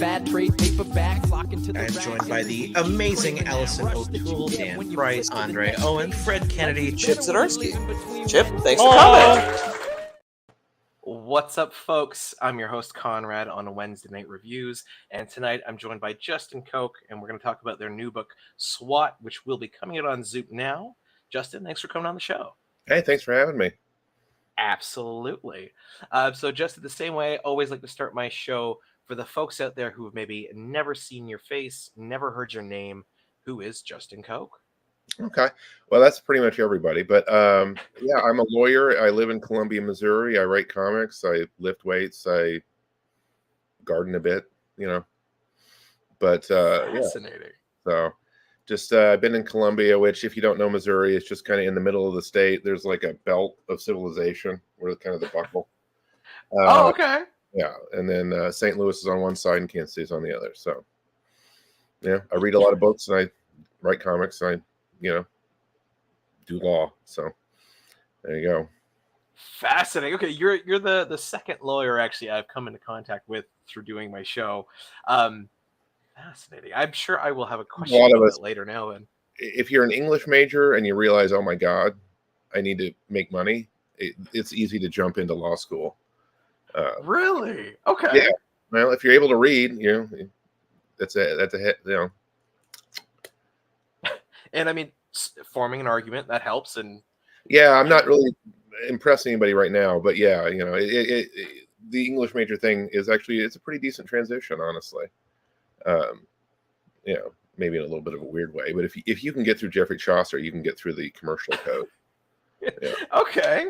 fat trade paperback flocking to the I am joined by the amazing Allison O'Toole, Dan Price, Andre Owen, Fred Kennedy, Chip Zdarsky. Chip, thanks for coming. What's up, folks? I'm your host, Konrad, on Wednesday Night Reviews, and tonight I'm joined by Justin Koch, and we're going to talk about their new book, S.W.A.T'ed, which will be coming out on Zoop now. Justin, thanks for coming on the show. Hey, thanks for having me. Absolutely. So just the same way, I always like to start my show for the folks out there who have maybe never seen your face, never heard your name. Who is Justin Koch? Okay. Well, that's pretty much everybody. But yeah, I'm a lawyer. I live in Columbia, Missouri. I write comics. I lift weights. I garden a bit, you know. But Fascinating. Yeah. So just I've been in Columbia, which if you don't know Missouri, it's just kind of in the middle of the state. There's like a belt of civilization. We're kind of the buckle. Oh, okay. Yeah. And then St. Louis is on one side and Kansas City is on the other. So yeah, I read a lot of books and I write comics. And I do law. So there you go. Fascinating. Okay, you're the second lawyer actually I've come into contact with through doing my show. Fascinating. I'm sure I will have a question about it later now. Then, if you're an English major and you realize, oh my God, I need to make money, it's easy to jump into law school. Really? Okay. Yeah. Well, if you're able to read, that's a hit. And I mean, forming an argument that helps. And yeah, I'm not really impressing anybody right now, but yeah, the English major thing is actually it's a pretty decent transition, honestly. Maybe in a little bit of a weird way, but if you can get through Geoffrey Chaucer, you can get through the commercial code. Yeah. Okay.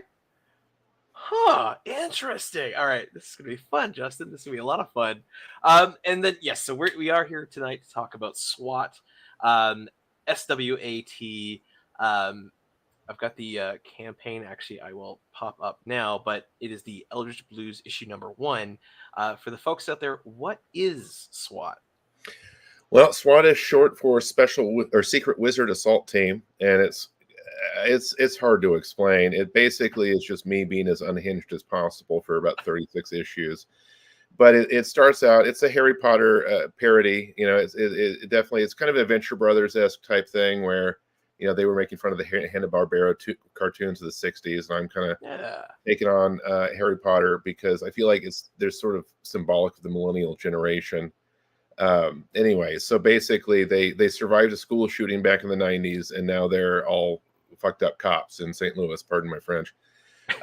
Huh. Interesting. All right. This is going to be fun, Justin. This is going to be a lot of fun. And then, yes, so we are here tonight to talk about S.W.A.T'ed. S.W.A.T'ed. I've got the campaign. Actually, I will pop up now, but it is the Eldritch Blues issue number 1. For the folks out there, what is S.W.A.T'ed? Well, S.W.A.T'ed is short for Special or Secret Wizard Assault Team, and it's hard to explain. It basically is just me being as unhinged as possible for about 36 issues. But it starts out, it's a Harry Potter parody. It definitely, it's kind of Adventure Brothers-esque type thing where, they were making fun of the Hanna-Barbera cartoons of the 60s. And I'm kind of taking on Harry Potter because I feel like there's sort of symbolic of the millennial generation. Anyway, so basically they survived a school shooting back in the 90s and now they're all fucked up cops in St. Louis, pardon my French.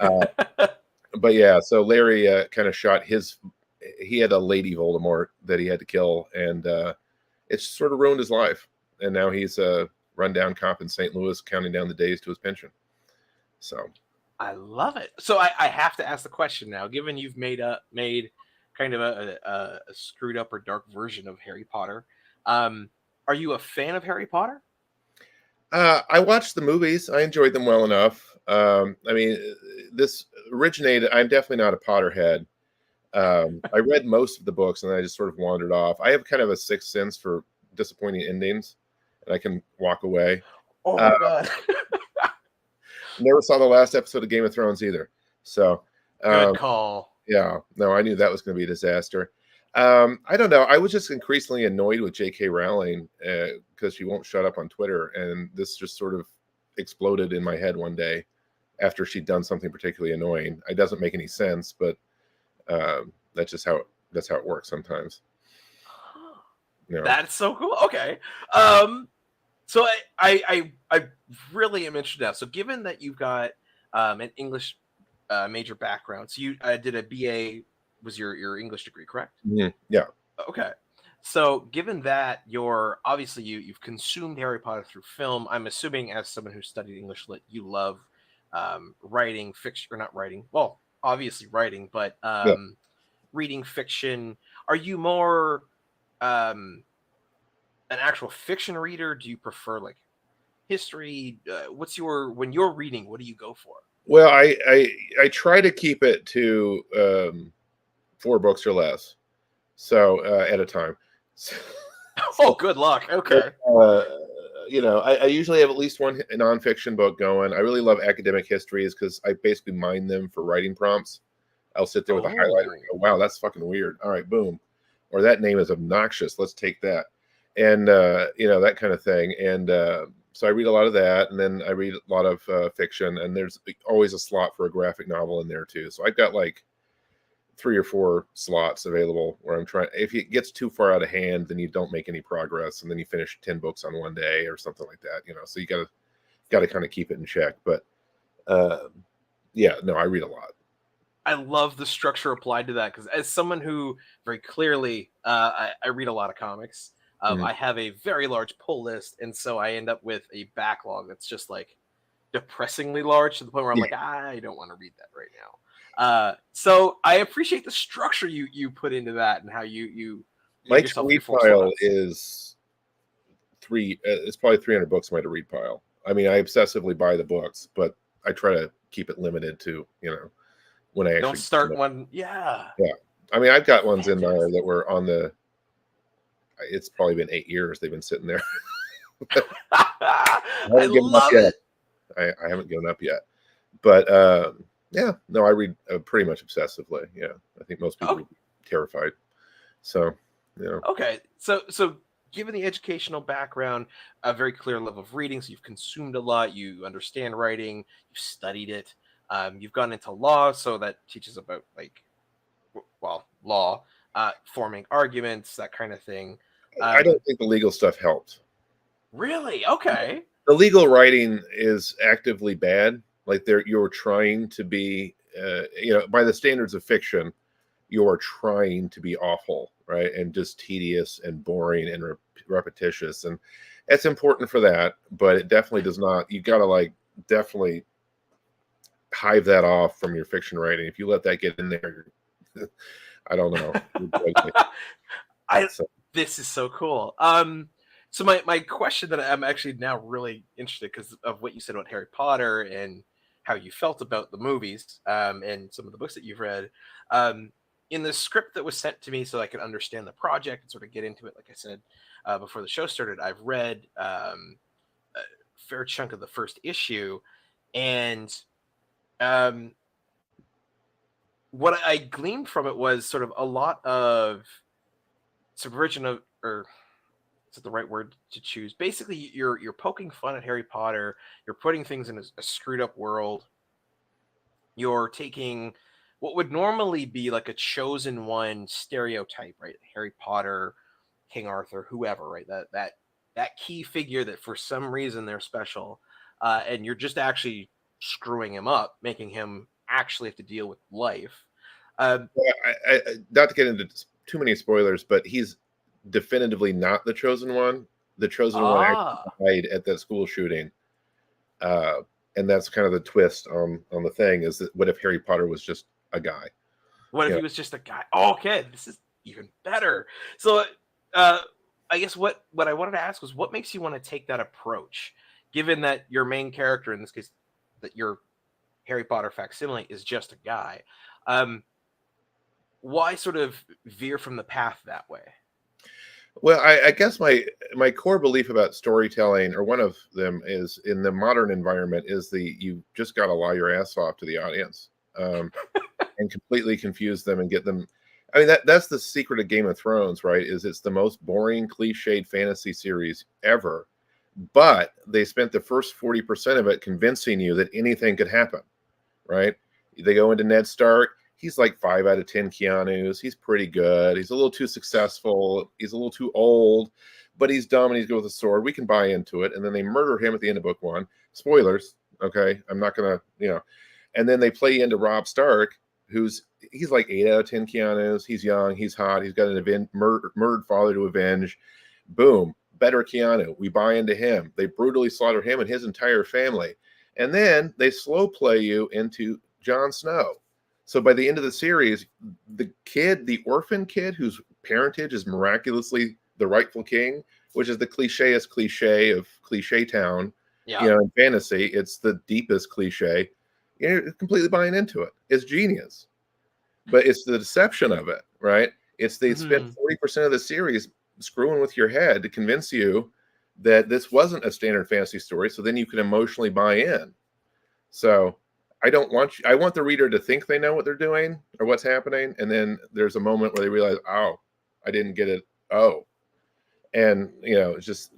But yeah, so Larry kind of shot he had a Lady Voldemort that he had to kill, and it's sort of ruined his life. And now he's a rundown cop in St. Louis, counting down the days to his pension. So I love it. So I have to ask the question now, given you've made kind of a screwed up or dark version of Harry Potter. Are you a fan of Harry Potter? I watched the movies. I enjoyed them well enough. I mean, this originated, I'm definitely not a Potterhead. I read most of the books and I just sort of wandered off. I have kind of a sixth sense for disappointing endings, and I can walk away. Oh my God. Never saw the last episode of Game of Thrones either. So good call. Yeah, no, I knew that was going to be a disaster. I don't know. I was just increasingly annoyed with J.K. Rowling because she won't shut up on Twitter, and this just sort of exploded in my head one day after she'd done something particularly annoying. It doesn't make any sense, but that's just how it works sometimes. That's so cool. Okay. So I really am interested now. So given that you've got an English major background, so you did a BA, was your English degree, correct? Mm-hmm. Yeah. Okay. So given that you've consumed Harry Potter through film, I'm assuming as someone who studied English lit, you love writing fiction, or not writing. Well, obviously writing, but reading fiction. Are you more an actual fiction reader? Do you prefer like history? When you're reading, what do you go for? Well, I try to keep it to 4 books or less, so at a time. Oh, good luck. Okay. I usually have at least one nonfiction book going. I really love academic histories because I basically mine them for writing prompts. I'll sit there with a highlighter and go, wow, that's fucking weird. All right, boom. or that name is obnoxious. Let's take that. And, that kind of thing. And so I read a lot of that. And then I read a lot of fiction. And there's always a slot for a graphic novel in there, too. So I've got like 3 or 4 slots available where I'm trying. If it gets too far out of hand, then you don't make any progress. And then you finish 10 books on one day or something like that. So you got to kind of keep it in check. But I read a lot. I love the structure applied to that, because as someone who very clearly, I read a lot of comics. I have a very large pull list, and so I end up with a backlog that's just like depressingly large, to the point where I'm like, I don't want to read that right now. So I appreciate the structure you put into that, and how you my read pile is it's probably 300 books in my to read pile. I mean, I obsessively buy the books, but I try to keep it limited to, when I actually don't start one. Yeah. I mean, I've got ones in there that were on the. It's probably been 8 years they've been sitting there. I love it. I haven't given up yet, but I read pretty much obsessively. Yeah, I think most people would be terrified. So, Okay, so given the educational background, a very clear level of reading, so you've consumed a lot, you understand writing, you've studied it, you've gone into law, so that teaches about law, forming arguments, that kind of thing. I don't think the legal stuff helped. Really? Okay. The legal writing is actively bad. Like you're trying to be, by the standards of fiction, you're trying to be awful, right? And just tedious and boring and repetitious. And it's important for that, but it definitely does not. You got to definitely hive that off from your fiction writing. If you let that get in there, I don't know. This is so cool. So my question that I'm actually now really interested, because of what you said about Harry Potter and how you felt about the movies, and some of the books that you've read, in the script that was sent to me so I could understand the project and sort of get into it. Like I said, before the show started, I've read a fair chunk of the first issue, and what I gleaned from it was sort of a lot of subversion of, or is it the right word to choose? Basically, you're poking fun at Harry Potter. You're putting things in a screwed up world. You're taking what would normally be like a chosen one stereotype, right? Harry Potter, King Arthur, whoever, right? That key figure that for some reason they're special, and you're just actually screwing him up, making him actually have to deal with life. I not to get into too many spoilers, but he's definitively not the chosen one. The chosen one actually died at that school shooting, and that's kind of the twist on the thing. Is that what if Harry Potter was just a guy? What if he was just a guy? Oh, okay, this is even better. So, I guess what I wanted to ask was, what makes you want to take that approach, given that your main character, in this case, that your Harry Potter facsimile, is just a guy? Why sort of veer from the path that way? Well, I guess my core belief about storytelling, or one of them, is in the modern environment, is you just got to lie your ass off to the audience, and completely confuse them and get them. I mean, that's the secret of Game of Thrones, right? Is it's the most boring, cliched fantasy series ever, but they spent the first 40% of it convincing you that anything could happen, right? They go into Ned Stark. He's like 5 out of 10 Keanu's. He's pretty good. He's a little too successful. He's a little too old, but he's dumb and he's good with a sword. We can buy into it. And then they murder him at the end of book 1. Spoilers. Okay. I'm not going to, and then they play into Robb Stark, he's like 8 out of 10 Keanu's. He's young. He's hot. He's got an murdered father to avenge. Boom. Better Keanu. We buy into him. They brutally slaughter him and his entire family. And then they slow play you into Jon Snow. So by the end of the series, the orphan kid whose parentage is miraculously the rightful king, which is the clicheest cliche of cliche town, in fantasy, it's the deepest cliche. You're completely buying into it. It's genius. But it's the deception of it, right? It's they spent 40% of the series screwing with your head to convince you that this wasn't a standard fantasy story, so then you can emotionally buy in. So I want the reader to think they know what they're doing or what's happening, and then there's a moment where they realize, oh, I didn't get it. Oh, and it's just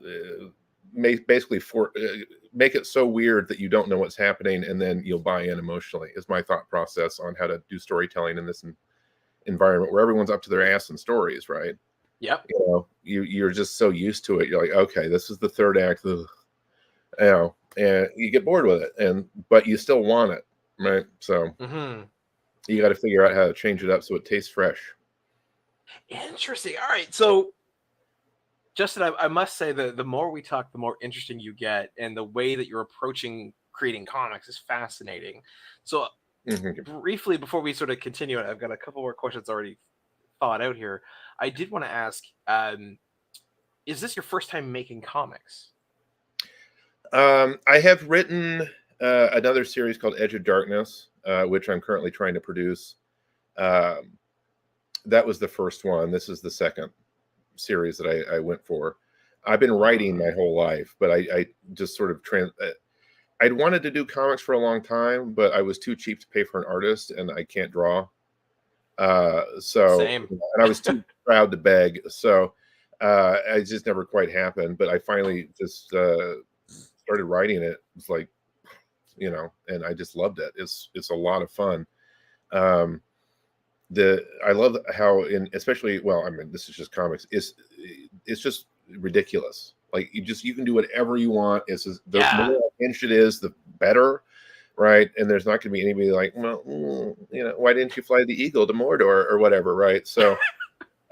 basically make it so weird that you don't know what's happening, and then you'll buy in emotionally. Is my thought process on how to do storytelling in this environment where everyone's up to their ass in stories, right? Yep. You're just so used to it. You're like, okay, this is the third act. And you get bored with it, but you still want it, right? So you got to figure out how to change it up so it tastes fresh. Interesting. All right. So, Justin, I must say that the more we talk, the more interesting you get, and the way that you're approaching creating comics is fascinating. So, briefly, before we sort of continue, I've got a couple more questions already thought out here. I did want to ask, is this your first time making comics? I have written another series called Edge of Darkness, which I'm currently trying to produce. That was the first one. This is the second series that I went for. I've been writing my whole life, but I just sort of I'd wanted to do comics for a long time, but I was too cheap to pay for an artist, and I can't draw. Same. And I was too proud to beg. So I just never quite happened. But I finally just started writing it. It's like, and I just loved it. It's a lot of fun. I love how especially, this is just comics. It's just ridiculous. Like you can do whatever you want. It's just, the more inch it is, the better. Right. And there's not going to be anybody like, well, why didn't you fly the eagle to Mordor or whatever? Right. So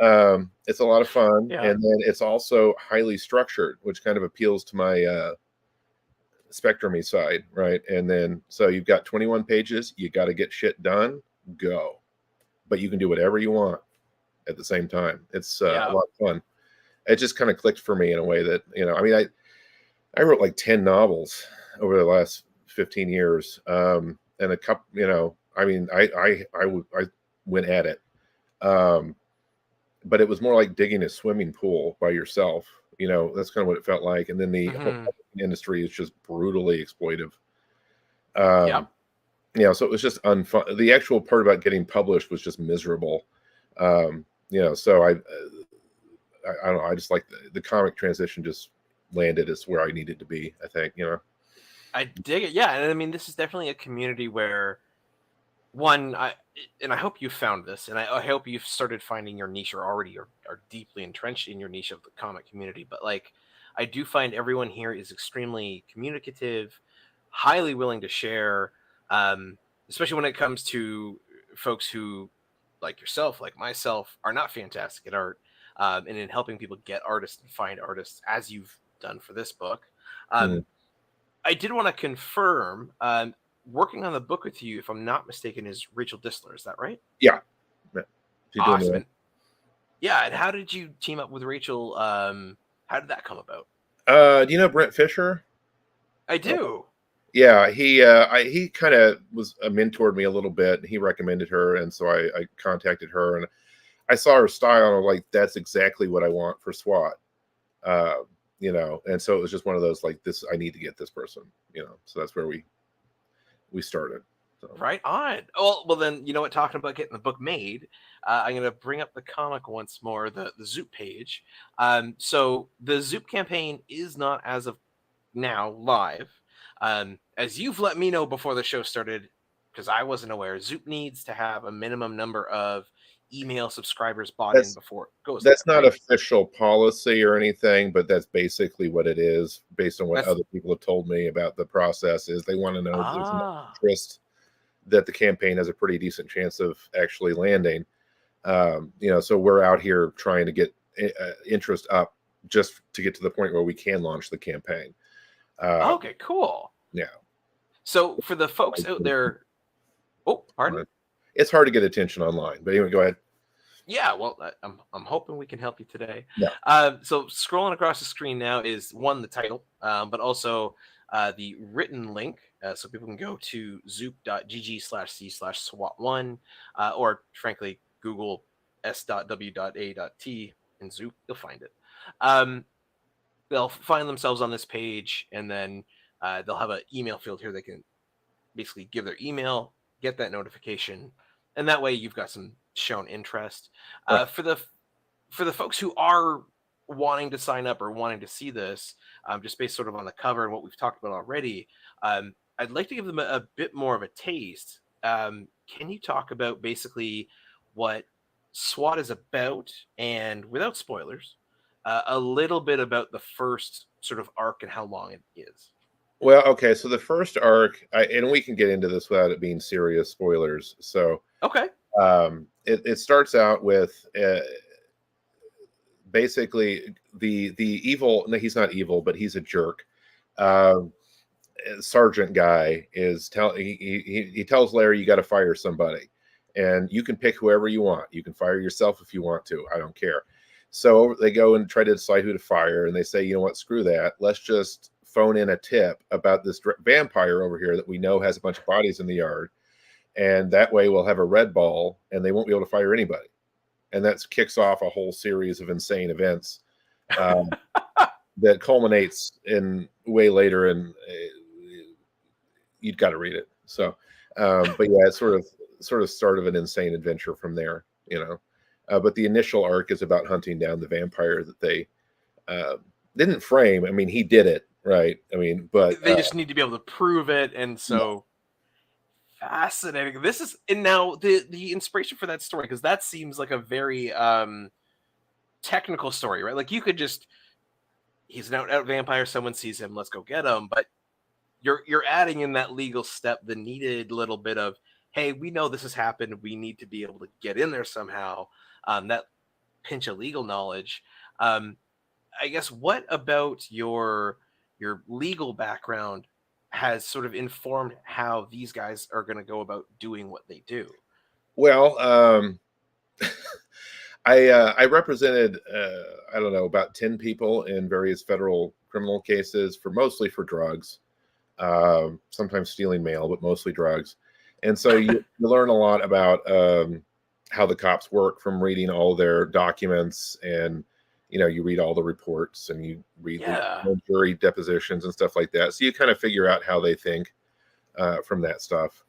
it's a lot of fun. Yeah. And then it's also highly structured, which kind of appeals to my spectrum-y side. Right. And then so you've got 21 pages. You got to get shit done. Go. But you can do whatever you want at the same time. It's a lot of fun. It just kind of clicked for me in a way that, I wrote like 10 novels over the last 15 years. And a couple, I went at it. But it was more like digging a swimming pool by yourself. That's kind of what it felt like. And then the whole industry is just brutally exploitive. So it was just unfun. The actual part about getting published was just miserable. So I don't know. I just like the comic transition just landed as where I needed to be, I think, I dig it. Yeah. And I mean, this is definitely a community where I hope you found this, and I hope you've started finding your niche, or already are deeply entrenched in your niche of the comic community. But like, I do find everyone here is extremely communicative, highly willing to share, especially when it comes to folks who, like yourself, like myself, are not fantastic at art, and in helping people get artists and find artists, as you've done for this book. I did want to confirm, working on the book with you, if I'm not mistaken, is Rachel Disler. Is that right? Yeah. Awesome. Yeah. And how did you team up with Rachel? How did that come about? Do you know Brent Fisher? I do. Yeah, he kind of was mentored me a little bit. He recommended her, and so I contacted her, and I saw her style, and I'm like, that's exactly what I want for SWAT. And so it was just one of those like, this, I need to get this person, so that's where we started. So. Right on. Well, then, talking about getting the book made, I'm going to bring up the comic once more, the Zoop page. So the Zoop campaign is not, as of now, live. As you've let me know before the show started, because I wasn't aware, Zoop needs to have a minimum number of email subscribers bought in before it goes. That's not official policy or anything, but that's basically what it is, based on what other people have told me about the process. Is they want to know there's an interest, that the campaign has a pretty decent chance of actually landing. So we're out here trying to get interest up just to get to the point where we can launch the campaign. Okay, cool. Yeah. So for the folks out there, pardon? It's hard to get attention online, but anyway, go ahead. Yeah, well, I'm hoping we can help you today. Yeah. So scrolling across the screen now is the title, but also the written link, so people can go to zoop.gg/c/SWAT1, or frankly, Google S.W.A.T'ed in Zoop, you'll find it. They'll find themselves on this page, and then they'll have an email field here. They can basically give their email, get that notification, and that way you've got some shown interest. Right. For the for the folks who are wanting to sign up or wanting to see this, just based sort of on the cover and what we've talked about already, I'd like to give them a bit more of a taste. Can you talk about basically what SWAT is about, and without spoilers, a little bit about the first sort of arc and how long it is? Well, okay, so the first arc, and we can get into this without it being serious spoilers. So Okay. it starts out with basically the evil. No, he's not evil, but he's a jerk. Um, Sergeant guy is he tells Larry, you got to fire somebody, and you can pick whoever you want. You can fire yourself if you want to. I don't care. So they go and try to decide who to fire, and they say, you know what, screw that. Let's just phone in a tip about this vampire over here that we know has a bunch of bodies in the yard, and that way we'll have a red ball, and they won't be able to fire anybody. And that kicks off a whole series of insane events that culminates in way later, and you've got to read it. So, but yeah, it's sort of start of an insane adventure from there, you know. But the initial arc is about hunting down the vampire that they didn't frame. I mean, he did it, right? I mean, but they just need to be able to prove it, and so fascinating. This is, and now the inspiration for that story, because that seems like a very technical story, right? Like you could just, he's an out vampire, someone sees him, let's go get him. But you're adding in that legal step, the needed little bit of, hey, we know this has happened, we need to be able to get in there somehow. That pinch of legal knowledge. I guess, what about your legal background has sort of informed how these guys are going to go about doing what they do? Well, I represented I don't know, about 10 people in various federal criminal cases, mostly for drugs, sometimes stealing mail, but mostly drugs. And so you learn a lot about how the cops work from reading all their documents, and you know, you read all the reports, and you read the jury depositions and stuff like that. So you kind of figure out how they think from that stuff.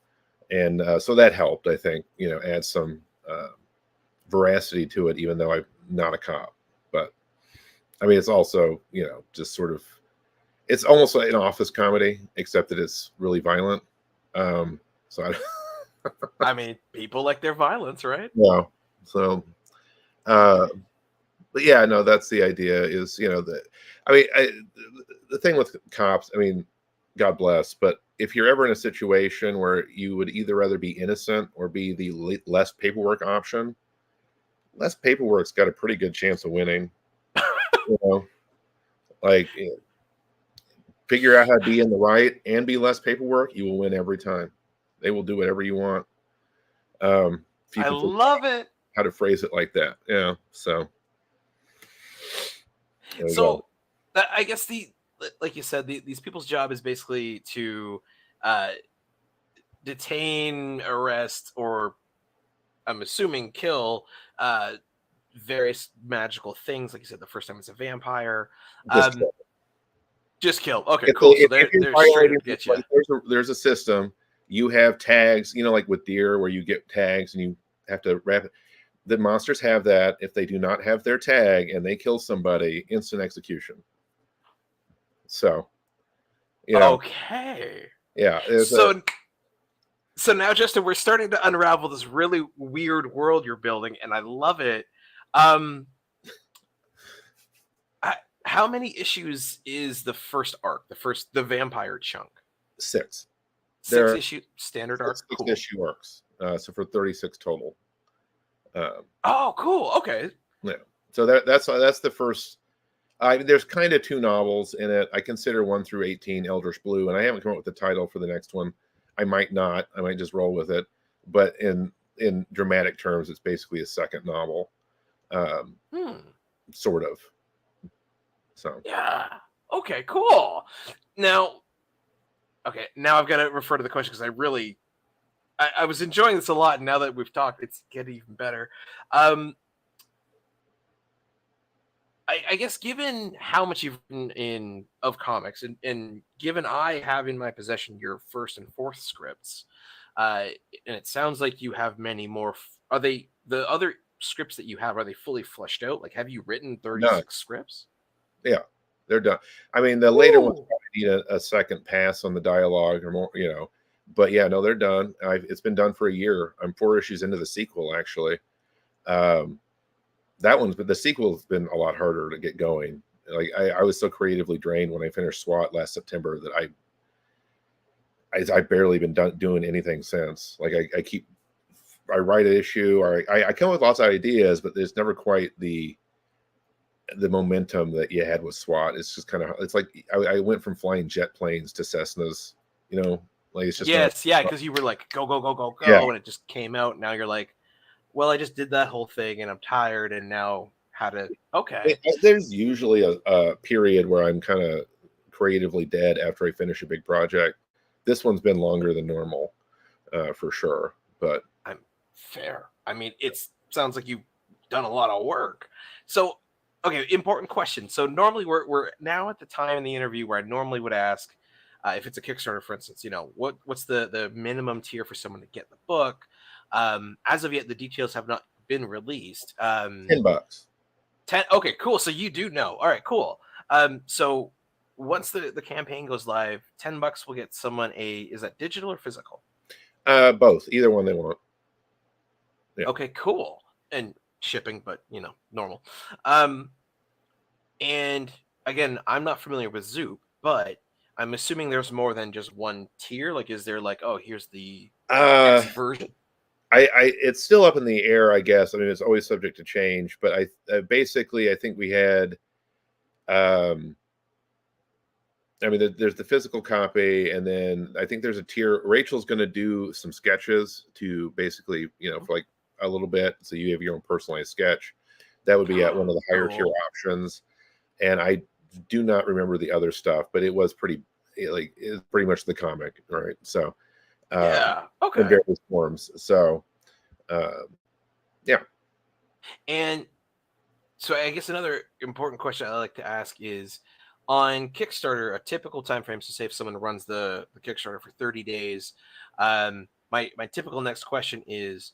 And so that helped, I think, you know, add some veracity to it, even though I'm not a cop. But I mean, it's also, you know, just sort of, it's almost like an office comedy, except that it's really violent. So I mean, people like their violence, right? Yeah. So, but yeah, no, that's the idea. Is, you know, the thing with cops, I mean, God bless, but if you're ever in a situation where you would either rather be innocent or be the less paperwork option, less paperwork's got a pretty good chance of winning. You know, like, figure out how to be in the right and be less paperwork, you will win every time. They will do whatever you want. If you I can love it. How to phrase it like that. Yeah. So I guess like you said, these people's job is basically to detain, arrest, or I'm assuming kill various magical things. Like you said, the first time it's a vampire. Just kill. Okay, cool. So they're straight up get you. There's a system. You have tags, you know, like with deer, where you get tags and you have to wrap it. The monsters have that. If they do not have their tag and they kill somebody, instant execution. So, you know, okay. Yeah. So now, Justin, we're starting to unravel this really weird world you're building, and I love it. How many issues is the first arc, the vampire chunk? 6. 6 issue standard arc. 6 issue arcs. So for 36 total. Oh, cool. Okay. Yeah. So that's the first. There's kind of 2 novels in it. I consider 1 through 18 Eldritch Blue, and I haven't come up with the title for the next one. I might not. I might just roll with it. But in dramatic terms, it's basically a second novel, sort of. So yeah. Okay. Cool. Now I've got to refer to the question, because I was enjoying this a lot, and now that we've talked, it's getting even better. I guess, given how much you've been in of comics, and given I have in my possession your first and fourth scripts, and it sounds like you have many more. Are they the other scripts that you have, are they fully fleshed out? Like, have you written Done. 36 scripts? Yeah, they're done. I mean, the later ones Ooh. probably need a second pass on the dialogue or more, but yeah, no, they're done. It's been done for a year. I'm 4 issues into the sequel, actually. But the sequel has been a lot harder to get going. Like I was so creatively drained when I finished SWAT last September that I've barely been doing anything since. Like I write an issue, or I come up with lots of ideas, but there's never quite the momentum that you had with SWAT. It's just kind of, it's like I went from flying jet planes to Cessnas, like it's just yeah, because you were like go go go go go, Yeah. and it just came out. Now you're like, well, I just did that whole thing, and I'm tired, and now okay. There's usually a period where I'm kind of creatively dead after I finish a big project. This one's been longer than normal, for sure. But I'm fair. I mean, it sounds like you've done a lot of work. So, okay, important question. So normally we're now at the time in the interview where I normally would ask, if it's a Kickstarter, for instance, what's the minimum tier for someone to get the book? As of yet, the details have not been released. $10. 10. Okay, cool. So you do know. All right, cool. So once the campaign goes live, $10 will get someone is that digital or physical? Both, either one they want. Yeah. Okay, cool. And shipping, but normal. And again, I'm not familiar with Zoop, but I'm assuming there's more than just one tier. Like, is there like, oh, here's the X version? It's still up in the air, I guess. I mean, it's always subject to change, but I think we had, I mean, there's the physical copy, and then I think there's a tier. Rachel's going to do some sketches to basically, for like a little bit, so you have your own personalized sketch. That would be at one of the higher tier options. And I do not remember the other stuff, but it was pretty much the comic, right? So yeah, okay. in various forms. So yeah. And so I guess another important question I like to ask is, on Kickstarter, a typical time frame, so say if someone runs the Kickstarter for 30 days, my typical next question is,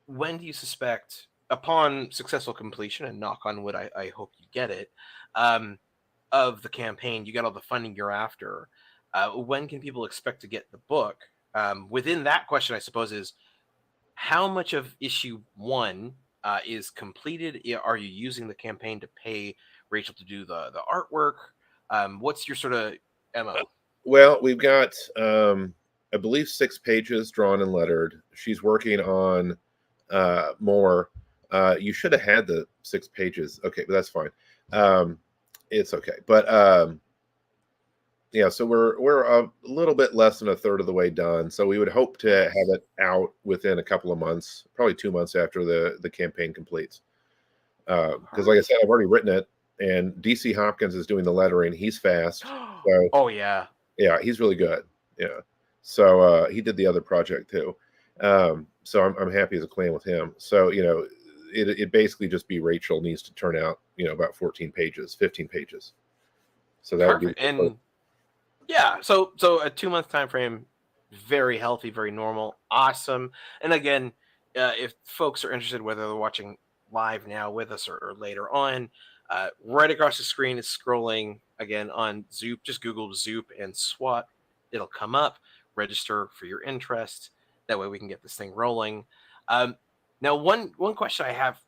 when do you suspect, upon successful completion, and knock on wood, I hope you get it, of the campaign, you got all the funding you're after, when can people expect to get the book? Within that question, I suppose, is how much of issue 1 is completed? Are you using the campaign to pay Rachel to do the artwork? What's your sort of MO? Well, we've got, I believe, 6 pages drawn and lettered. She's working on more. You should have had the 6 pages. Okay, but that's fine. It's okay. But yeah, so we're a little bit less than a third of the way done. So we would hope to have it out within a couple of months, probably 2 months after the campaign completes. Because like I said, I've already written it, and DC Hopkins is doing the lettering. He's fast. So, oh yeah, he's really good. Yeah. So he did the other project too. So I'm happy as a clan with him. So it basically just be Rachel needs to turn out about 14 pages, 15 pages. So that would be and yeah. So a 2-month time frame, very healthy, very normal, awesome. And again, if folks are interested, whether they're watching live now with us or later on, right across the screen is scrolling again on Zoop. Just Google Zoop and SWAT. It'll come up. Register for your interest. That way we can get this thing rolling. Now, one question I have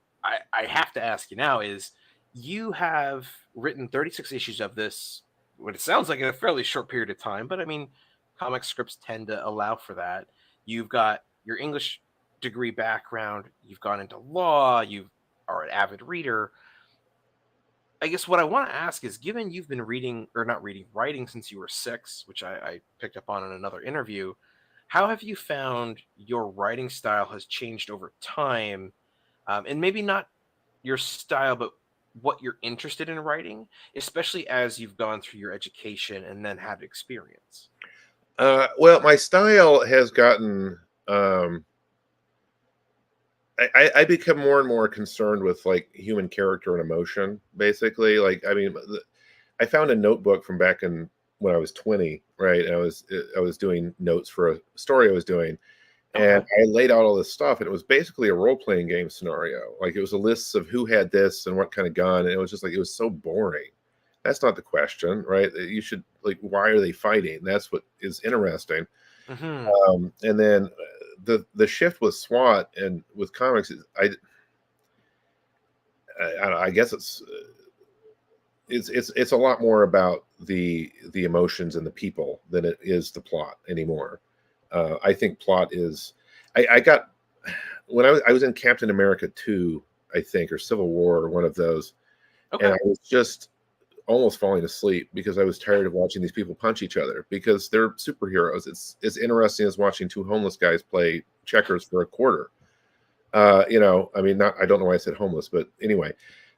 to ask you now is, you have written 36 issues of this, what it sounds like, in a fairly short period of time, but I mean, comic scripts tend to allow for that. You've got your English degree background, you've gone into law, you are an avid reader. I guess what I want to ask is, given you've been writing since you were 6, which I picked up on in another interview, how have you found your writing style has changed over time? And maybe not your style, but what you're interested in writing, especially as you've gone through your education and then had experience. Well, my style has gotten, I become more and more concerned with like human character and emotion, basically. Like, I mean, I found a notebook from back in when I was 20, right? And I was doing notes for a story I was doing, And I laid out all this stuff, and it was basically a role-playing game scenario. Like, it was a list of who had this and what kind of gun, and it was just like, it was so boring. That's not the question, right? You should, like, why are they fighting? That's what is interesting. And then the shift with SWAT and with comics, I guess it's a lot more about the emotions and the people than it is the plot anymore. I think plot is. I got when I was in Captain America 2, I think, or Civil War, or one of those, and I was just almost falling asleep because I was tired of watching these people punch each other because they're superheroes. It's as interesting as watching two homeless guys play checkers for a quarter. I mean, I don't know why I said homeless, but anyway,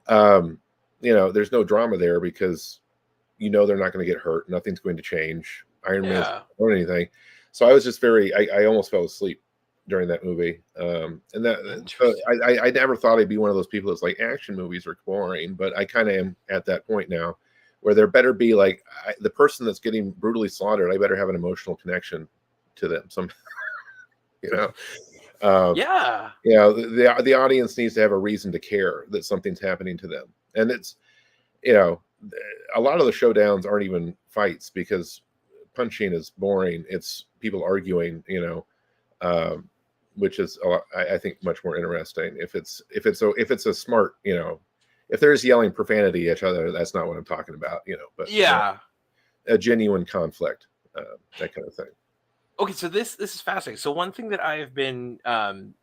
there's no drama there because they're not going to get hurt. Nothing's going to change. Iron Man's not doing anything. So I was just I almost fell asleep during that movie. I never thought I'd be one of those people that's like, action movies are boring, but I kind of am at that point now where there better be like the person that's getting brutally slaughtered. I better have an emotional connection to them. The audience needs to have a reason to care that something's happening to them. And it's, a lot of the showdowns aren't even fights because punching is boring. It's people arguing, which is I think much more interesting. If it's a smart, if there's yelling profanity at each other, that's not what I'm talking about, but a genuine conflict, that kind of thing. Okay, so this is fascinating. So one thing that I've been I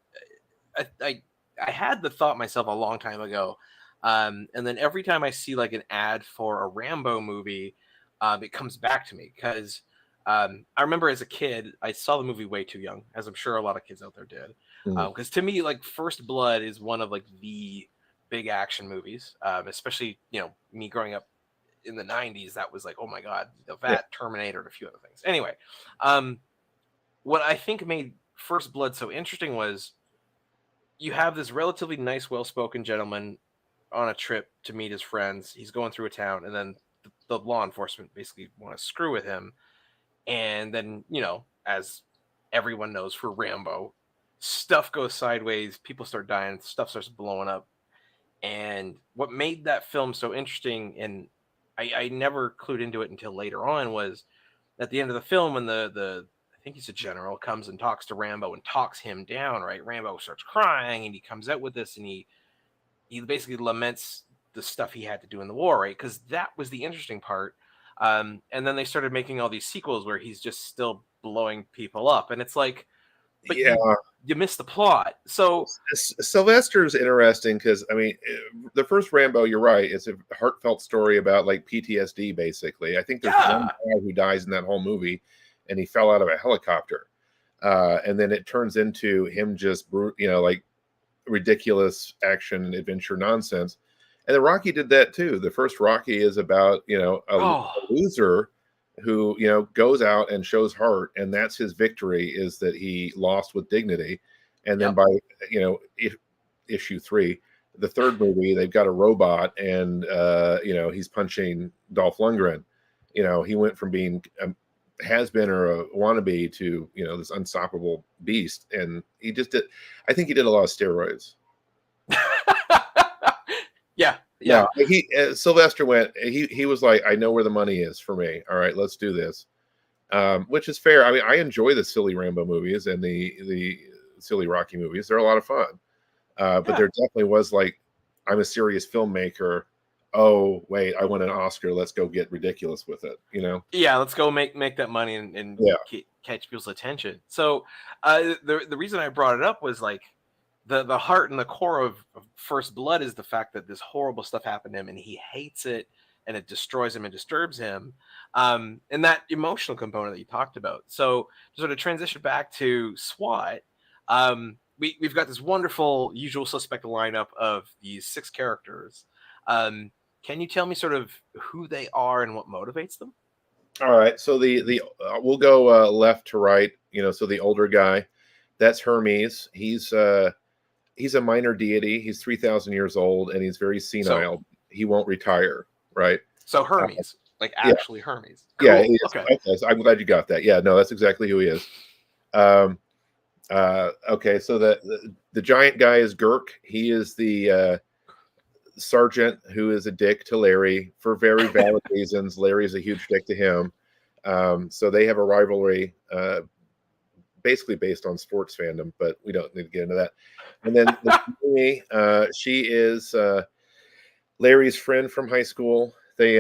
had the thought myself a long time ago, and then every time I see like an ad for a Rambo movie, it comes back to me because I remember as a kid I saw the movie way too young, as I'm sure a lot of kids out there did. Because to me, like First Blood is one of like the big action movies, especially me growing up in the 90s. That was like, oh my god, that Terminator and a few other things. Anyway, what I think made First Blood so interesting was you have this relatively nice, well-spoken gentleman on a trip to meet his friends. He's going through a town, and then the law enforcement basically want to screw with him. And then, as everyone knows for Rambo, stuff goes sideways, people start dying, stuff starts blowing up. And what made that film so interesting, and I never clued into it until later on, was at the end of the film when the I think he's a general, comes and talks to Rambo and talks him down, right? Rambo starts crying and he comes out with this and he basically laments the stuff he had to do in the war, right? Because that was the interesting part. And then they started making all these sequels where he's just still blowing people up. And it's like, but you missed the plot. So Sylvester's interesting because, I mean, the first Rambo, you're right, it's a heartfelt story about like PTSD, basically. I think there's one guy who dies in that whole movie and he fell out of a helicopter. And then it turns into him just, like ridiculous action and adventure nonsense. And then Rocky did that too. The first Rocky is about, a loser who, goes out and shows heart. And that's his victory, is that he lost with dignity. And then by, issue 3, the third movie, they've got a robot and, he's punching Dolph Lundgren. He went from being has been or a wannabe to this unstoppable beast, and he just did. I think he did a lot of steroids. Yeah. He Sylvester went. He was like, I know where the money is for me. All right, let's do this. Which is fair. I mean, I enjoy the silly Rambo movies and the silly Rocky movies. They're a lot of fun. But there definitely was like, I'm a serious filmmaker. Oh wait, I won an Oscar. Let's go get ridiculous with it. Yeah, let's go make that money and catch people's attention. So the reason I brought it up was like the heart and the core of First Blood is the fact that this horrible stuff happened to him and he hates it and it destroys him and disturbs him. And that emotional component that you talked about. So to sort of transition back to SWAT, we've got this wonderful usual suspect lineup of these 6 characters. Can you tell me sort of who they are and what motivates them? All right. So we'll go left to right. So the older guy, that's Hermes. He's a minor deity. He's 3,000 years old and he's very senile. So, he won't retire. Right. So Hermes, actually Hermes. Cool. Yeah. Okay. I'm glad you got that. Yeah. No, that's exactly who he is. Okay, so the giant guy is Girk. He is the sergeant who is a dick to Larry for very valid reasons. Larry is a huge dick to him. So they have a rivalry, basically based on sports fandom, but we don't need to get into that. And then she is Larry's friend from high school. They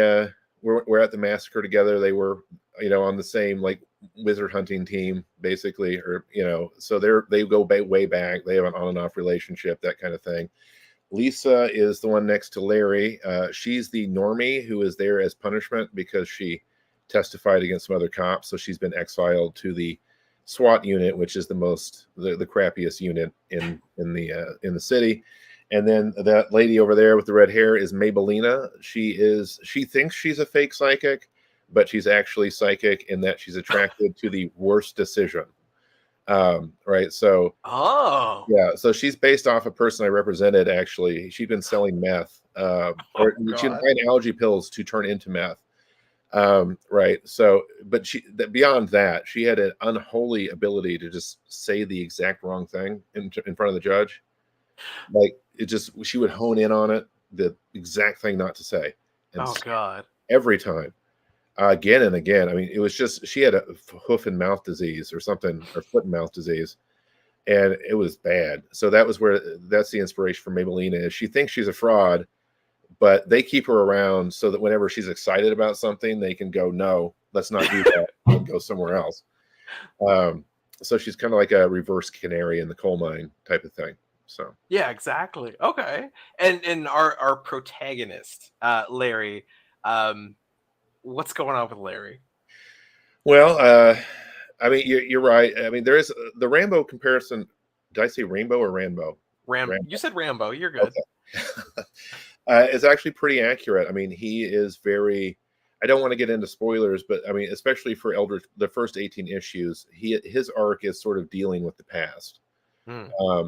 were at the massacre together. They were, on the same like wizard hunting team, basically, or so they go way back. They have an on and off relationship, that kind of thing. Lisa is the one next to Larry. She's the normie who is there as punishment because she testified against some other cops. So she's been exiled to the SWAT unit, which is the crappiest unit in the city. And then that lady over there with the red hair is Mabelina. She thinks she's a fake psychic, but she's actually psychic in that she's attracted to the worst decision. Right. So, yeah. So she's based off a person I represented. Actually, she'd been selling meth, or she'd buy allergy pills to turn into meth. Right. So, but beyond that, she had an unholy ability to just say the exact wrong thing in front of the judge. Like she would hone in on it, the exact thing not to say. And every time. Again and again. I mean, it was just she had a hoof and mouth disease or something, or foot and mouth disease, and it was bad. So that's the inspiration for Mabelina. Is she thinks she's a fraud, but they keep her around so that whenever she's excited about something, they can go, no, let's not do that, and go somewhere else. So she's kind of like a reverse canary in the coal mine type of thing. So yeah, exactly. Okay, and our protagonist, Larry. What's going on with Larry? Well, I mean, you're right. I mean, there is the Rambo comparison. Did I say Rainbow or Rambo? Rambo. You said Rambo. You're good. Okay. It's actually pretty accurate. I mean, he is very. I don't want to get into spoilers, but I mean, especially for the first 18 issues, his arc is sort of dealing with the past.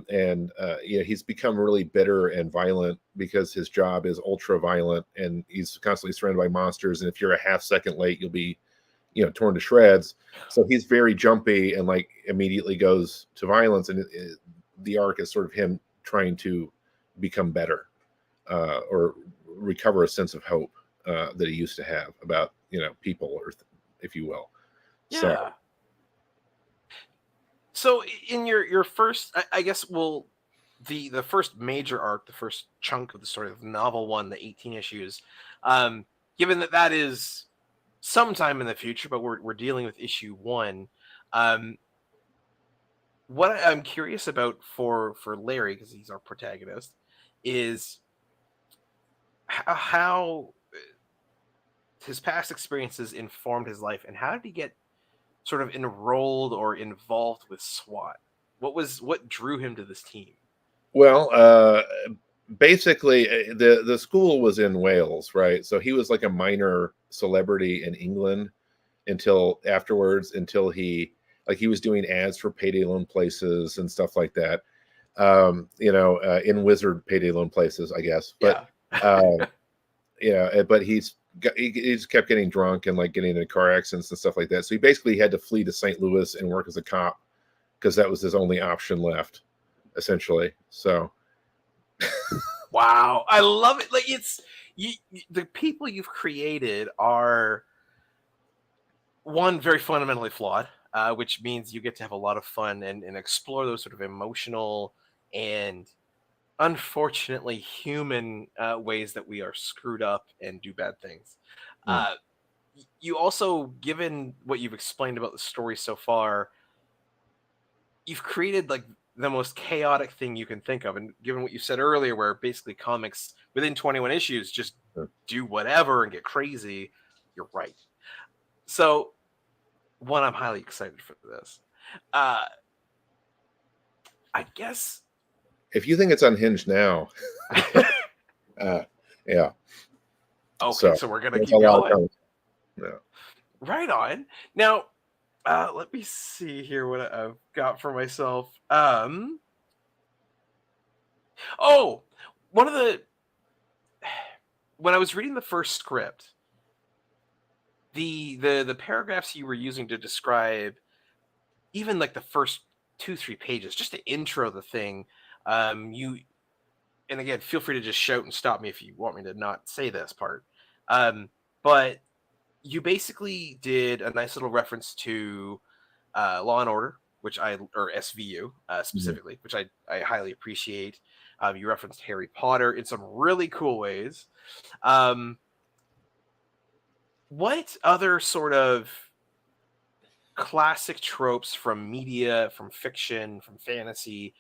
He's become really bitter and violent because his job is ultra violent, and he's constantly surrounded by monsters. And if you're a half second late, you'll be, torn to shreds. So he's very jumpy and like immediately goes to violence. And the arc is sort of him trying to become better, or recover a sense of hope that he used to have about, people, or if you will. Yeah. So in your first, I guess, the first major arc, the first chunk of the story, of novel one, the 18 issues, given that is sometime in the future, but we're dealing with issue 1. What I'm curious about for Larry, because he's our protagonist, is how his past experiences informed his life, and how did he get sort of enrolled or involved with SWAT? What drew him to this team? Well, basically, the school was in Wales, right? So he was like a minor celebrity in England until he was doing ads for payday loan places and stuff like that. In Wizard payday loan places, I guess. But but he just kept getting drunk and like getting into car accidents and stuff like that. So he basically had to flee to St. Louis and work as a cop because that was his only option left, essentially. So, wow, I love it. Like the people you've created are very fundamentally flawed, which means you get to have a lot of fun and explore those sort of emotional and unfortunately human ways that we are screwed up and do bad things. You also, given what you've explained about the story so far, you've created like the most chaotic thing you can think of. And given what you said earlier, where basically comics within 21 issues just do whatever and get crazy, you're right. So, one, I'm highly excited for this. I guess if you think it's unhinged now, yeah. Okay, so we're gonna keep going. Yeah. Right on. Now, let me see here what I've got for myself. When I was reading the first script, the paragraphs you were using to describe even like the first 2-3 pages just to intro the thing. You, and again, feel free to just shout and stop me if you want me to not say this part. But you basically did a nice little reference to Law and Order, or SVU specifically, which I highly appreciate. You referenced Harry Potter in some really cool ways. What other sort of classic tropes from media, from fiction, from fantasy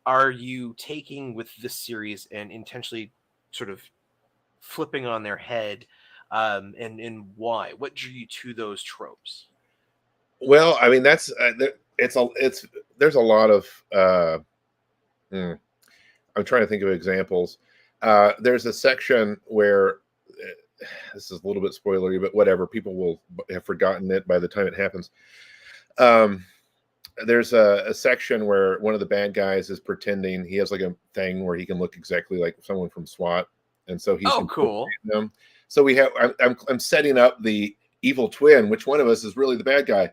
are you taking with this series and intentionally sort of flipping on their head, and why? What drew you to those tropes? Well, I mean, that's there's a lot of I'm trying to think of examples. There's a section where this is a little bit spoilery, but whatever, people will have forgotten it by the time it happens. There's a section where one of the bad guys is pretending he has like a thing where he can look exactly like someone from SWAT, and so he's cool. Them. So I'm setting up the evil twin. Which one of us is really the bad guy?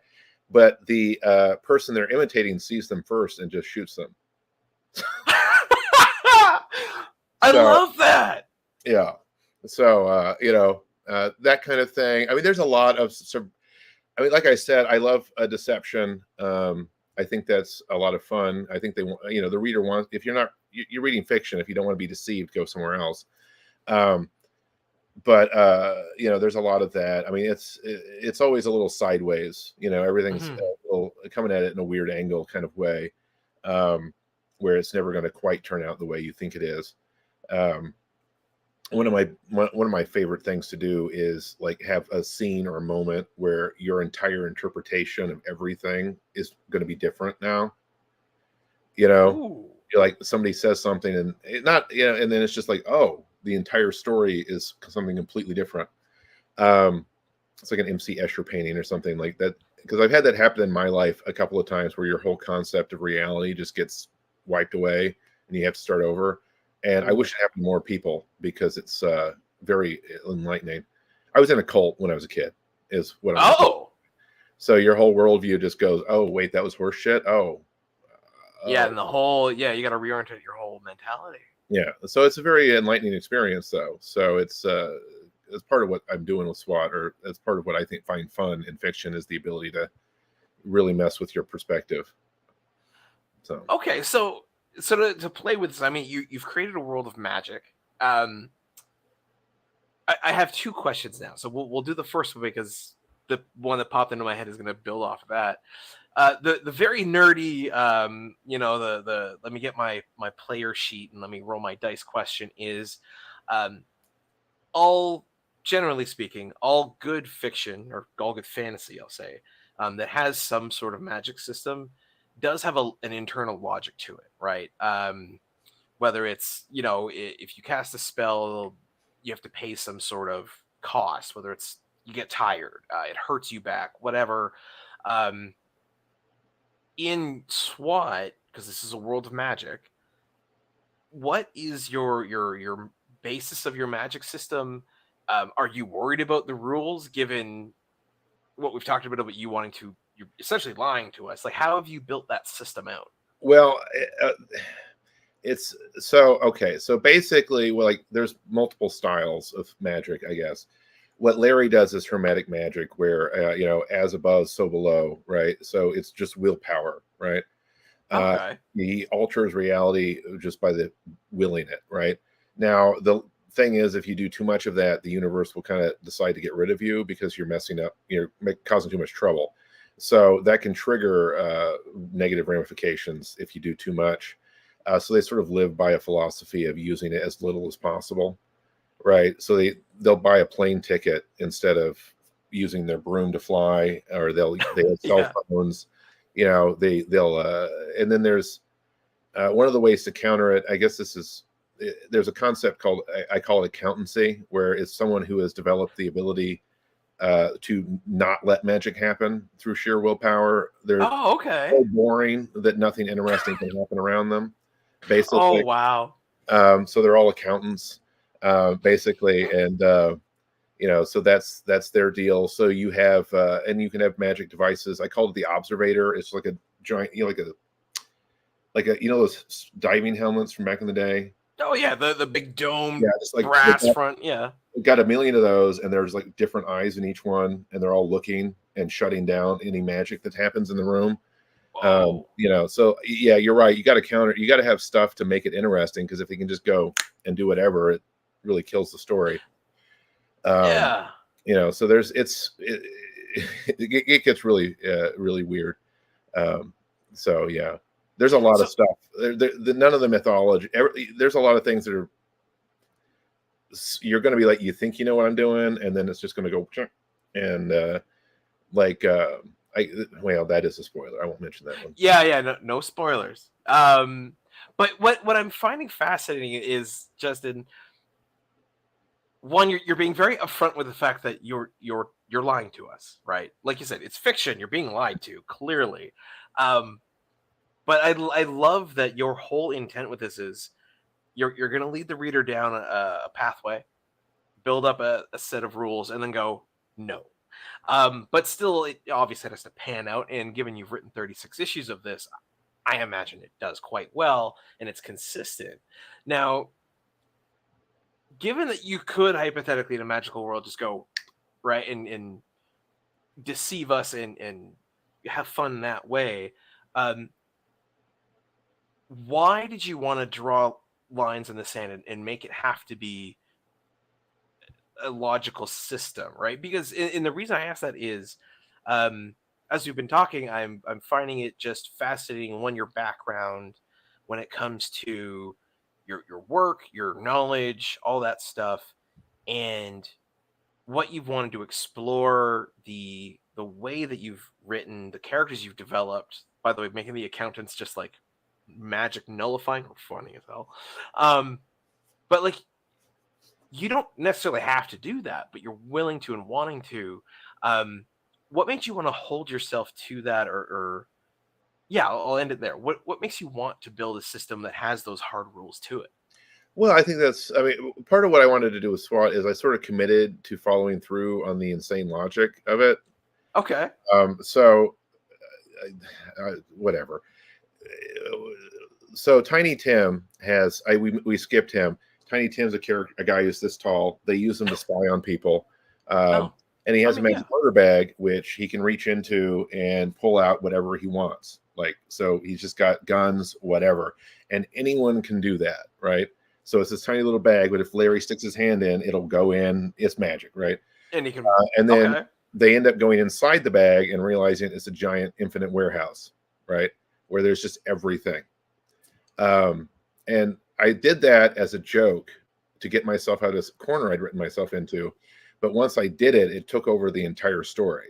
But the person they're imitating sees them first and just shoots them. I love that. Yeah. So that kind of thing. I mean, there's a lot of I mean, like I said, I love a deception. I think that's a lot of fun. I think they want, the reader wants, if you're reading fiction, if you don't want to be deceived, go somewhere else. But there's a lot of that. I mean, it's always a little sideways, everything's a little coming at it in a weird angle kind of way, where it's never going to quite turn out the way you think it is. One of my favorite things to do is like have a scene or a moment where your entire interpretation of everything is going to be different now. You're like, somebody says something and and then it's just like, oh, the entire story is something completely different. It's like an MC Escher painting or something like that, because I've had that happen in my life a couple of times where your whole concept of reality just gets wiped away and you have to start over. And I wish it happened to more people because it's very enlightening. I was in a cult when I was a kid, is what I'm saying. So your whole worldview just goes, oh, wait, that was horse shit? Oh. Yeah, and you got to reorientate your whole mentality. Yeah, so it's a very enlightening experience, though. So it's part of what I'm doing with SWAT, or it's part of what I find fun in fiction, is the ability to really mess with your perspective. So okay, so to play with this, I mean, you've created a world of magic. I have two questions now, so we'll do the first one because the one that popped into my head is going to build off of that. The very nerdy, let me get my player sheet and let me roll my dice question is, generally speaking, all good fiction or all good fantasy, I'll say, that has some sort of magic system does have an internal logic to it, right? Whether it's, if you cast a spell, you have to pay some sort of cost, whether it's you get tired, it hurts you back, whatever. In SWAT, because this is a world of magic, what is your basis of your magic system? Are you worried about the rules, given what we've talked about you wanting to, you're essentially lying to us? Like, how have you built that system out? Well, it's so okay. So basically, like, there's multiple styles of magic, I guess. What Larry does is hermetic magic, where as above, so below, right? So it's just willpower, right? Okay. He alters reality just by the willing it, right? Now the thing is, if you do too much of that, the universe will kind of decide to get rid of you because you're messing up, you're causing too much trouble. So that can trigger negative ramifications if you do too much. So they sort of live by a philosophy of using it as little as possible. Right. So they'll buy a plane ticket instead of using their broom to fly, or they have cell phones, they'll and then there's one of the ways to counter it. I guess there's a concept called, I call it accountancy, where it's someone who has developed the ability to not let magic happen through sheer willpower. They're so boring that nothing interesting can happen around them, basically. Oh, wow. So they're all accountants. Basically, and so that's their deal. So you have and you can have magic devices. I call it the observator. It's like a giant, like a like those diving helmets from back in the day. Oh yeah, the big dome, Yeah, just like brass front. Yeah. we got a million of those, and there's like different eyes in each one, and they're all looking and shutting down any magic that happens in the room. Whoa. So yeah, you're right. You got to have stuff to make it interesting, because if you can just go and do whatever, it really kills the story. Yeah. So it gets really really weird. So yeah, there's a lot of stuff. None of the mythology. There's a lot of things that are. You're going to be like, you think you know what I'm doing, and then it's just going to go, and well, that is a spoiler. I won't mention that one. Yeah. No spoilers. But what I'm finding fascinating is, Justin, one, you're being very upfront with the fact that you're lying to us, right? Like you said, it's fiction. You're being lied to, clearly. But I love that your whole intent with this is you're going to lead the reader down a pathway, build up a set of rules, and then go, no. But still, it obviously has to pan out. And given you've written 36 issues of this, I imagine it does quite well, and it's consistent. Now, given that you could hypothetically in a magical world just go right and deceive us and have fun that way, why did you want to draw lines in the sand and make it have to be a logical system, right? Because in the reason I ask that is, as we've been talking, I'm finding it just fascinating, your background when it comes to your work, your knowledge, all that stuff, and what you've wanted to explore, the way that you've written, the characters you've developed. By the way, making the accountants just like magic nullifying, or funny as hell. But like, you don't necessarily have to do that, but you're willing to and wanting to. What makes you want to hold yourself to that, or yeah, I'll end it there. What makes you want to build a system that has those hard rules to it? Well, I think part of what I wanted to do with SWAT is I sort of committed to following through on the insane logic of it. Okay. So whatever. So Tiny Tim we skipped him. Tiny Tim's a guy who's this tall. They use him to spy on people. And he has a magic murder bag, which he can reach into and pull out whatever he wants. So he's just got guns, whatever. And anyone can do that, right? So it's this tiny little bag, but if Larry sticks his hand in, it'll go in. It's magic, right? And he can. And then they end up going inside the bag and realizing it's a giant infinite warehouse, right? Where there's just everything. And I did that as a joke to get myself out of this corner I'd written myself into. But once I did it, it took over the entire story.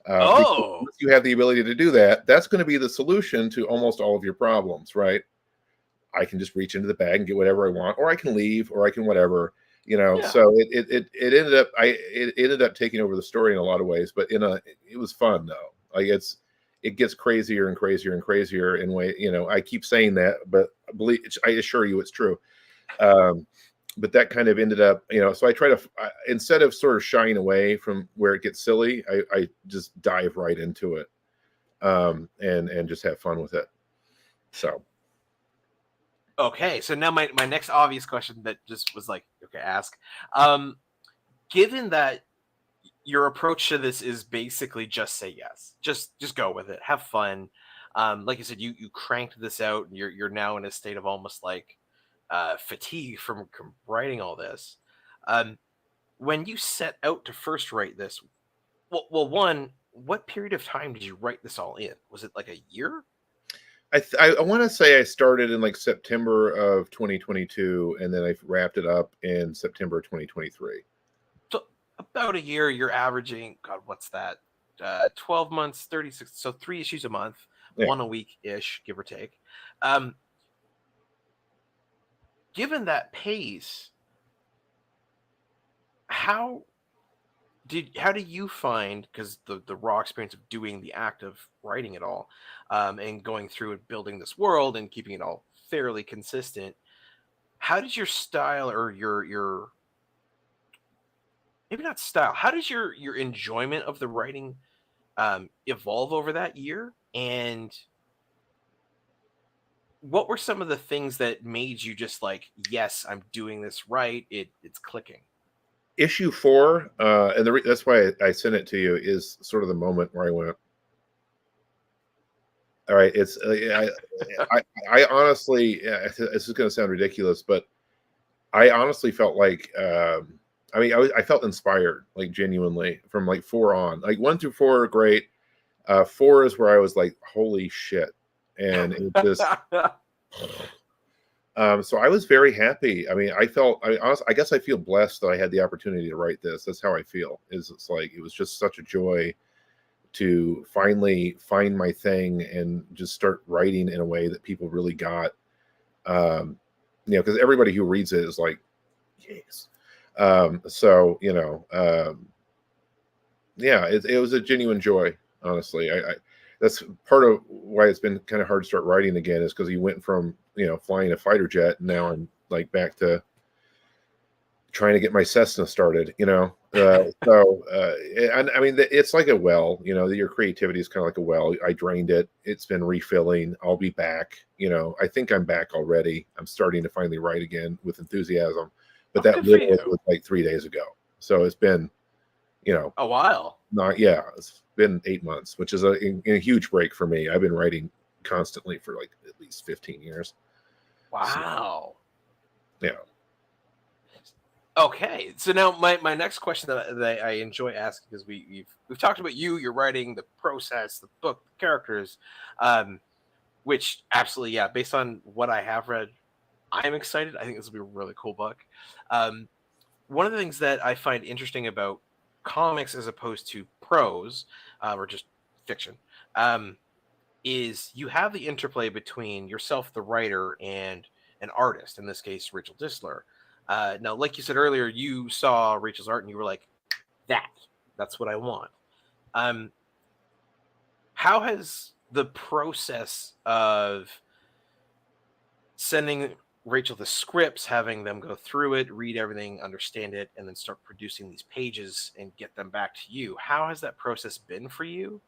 Once you have the ability to do that, that's going to be the solution to almost all of your problems, right? I can just reach into the bag and get whatever I want, or I can leave, or I can whatever, So it ended up taking over the story in a lot of ways, but it was fun though. Like it gets crazier and crazier and crazier in way. I keep saying that, but I assure you it's true. But that kind of ended up, so I try to, instead of sort of shying away from where it gets silly, I just dive right into it, and just have fun with it. So. Okay, so now my next obvious question that just was like, okay, ask. Given that your approach to this is basically just say yes, just go with it, have fun. Like you said, you cranked this out, and you're now in a state of almost like fatigue from writing all this. When you set out to first write this, well, one, what period of time did you write this all in? Was it like a year? I want to say I started in like September of 2022, and then I wrapped it up in September 2023. So about a year. You're averaging, God, what's that? 12 months, 36. So 3 issues a month, one a week ish, give or take. Given that pace, how do you find, because the raw experience of doing the act of writing it all, and going through and building this world and keeping it all fairly consistent, how does your style, or your maybe not style, how does your enjoyment of the writing evolve over that year? And what were some of the things that made you just like, yes, I'm doing this right. It's clicking. Issue 4, and that's why I sent it to you, is sort of the moment where I went, all right, it's I honestly, this is going to sound ridiculous, but I honestly felt like, I mean, I felt inspired, like genuinely, from like 4 on. Like 1 through 4 are great. 4 is where I was like, holy shit, and it just. So I was very happy. I mean, I guess I feel blessed that I had the opportunity to write this. That's how I feel. It's like it was just such a joy to finally find my thing and just start writing in a way that people really got. Because everybody who reads it is like, yes. So yeah, it was a genuine joy. Honestly, I that's part of why it's been kind of hard to start writing again, is because you went from flying a fighter jet, and now I'm like back to trying to get my Cessna started. And I mean, it's like a well. Your creativity is kind of like a well. I drained it. It's been refilling. I'll be back. I think I'm back already. I'm starting to finally write again with enthusiasm. But that literally was like 3 days ago. So it's been, a while. It's been 8 months, which is a huge break for me. I've been writing constantly for like at least 15 years. Wow. So, yeah. Okay, so now my next question that I enjoy asking, because we've talked about your writing, the process, the book, the characters, which absolutely, yeah, based on what I have read, I'm excited. I think this will be a really cool book. One of the things that I find interesting about comics as opposed to prose, or just fiction, is you have the interplay between yourself, the writer, and an artist, in this case, Rachel Disler. Now, like you said earlier, you saw Rachel's art and you were like, that's what I want. How has the process of sending Rachel the scripts, having them go through it, read everything, understand it, and then start producing these pages and get them back to you, how has that process been for you?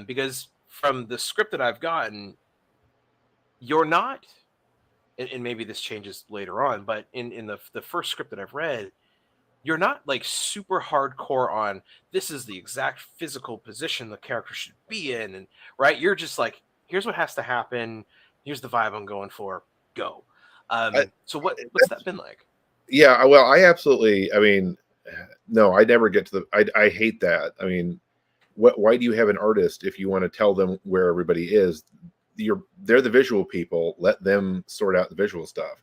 Because from the script that I've gotten, you're not, and maybe this changes later on, but in the first script that I've read, you're not like super hardcore on this is the exact physical position the character should be in, and right, you're just like, here's what has to happen, here's the vibe I'm going for, go. So what's that been like? Yeah, well, I absolutely, I mean, no, I never get to I hate that. I mean, why do you have an artist if you want to tell them where everybody is? They're the visual people. Let them sort out the visual stuff.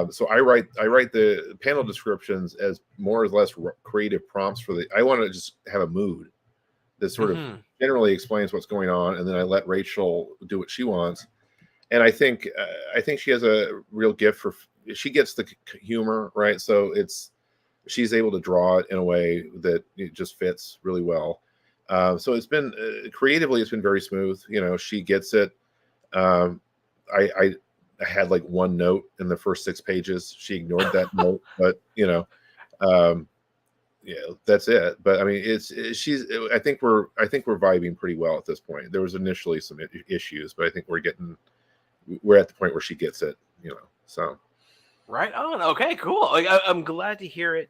So I write the panel descriptions as more or less creative prompts for I want to just have a mood that sort of generally explains what's going on, and then I let Rachel do what she wants. And I think she has a real gift for. She gets the humor, right? So she's able to draw it in a way that it just fits really well. So it's been creatively, it's been very smooth. She gets it. I had like one note in the first 6 pages. She ignored that note, but that's it. But I mean, I think we're vibing pretty well at this point. There was initially some issues, but I think we're at the point where she gets it. So. Right on. Okay, cool. Like, I'm glad to hear it,